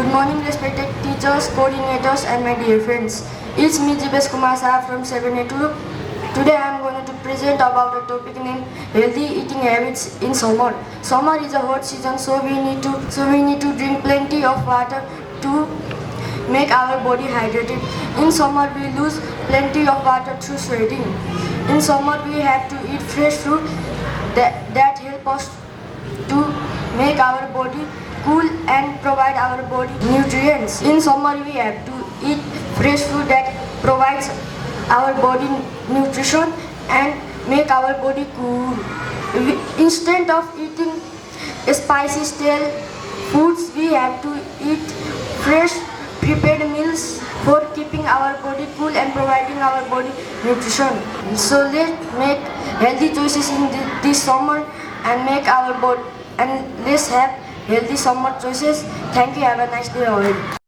Good morning, respected teachers, coordinators, and my dear friends. It's me, Jibesh Kumar Sah from 782. Today I am going to present about a topic named healthy eating habits in summer. Summer is a hot season, so we need to drink plenty of water to make our body hydrated. In summer we lose plenty of water through sweating. In summer we have to eat fresh fruit that help us to make our body cool and provide our body nutrients. In summer we have to eat fresh food that provides our body nutrition and make our body cool. Instead of eating spicy stale foods, we have to eat fresh prepared meals for keeping our body cool and providing our body nutrition. So let's make healthy choices in this summer and make our body, and let's have healthy summer choices. Thank you. Have a nice day already.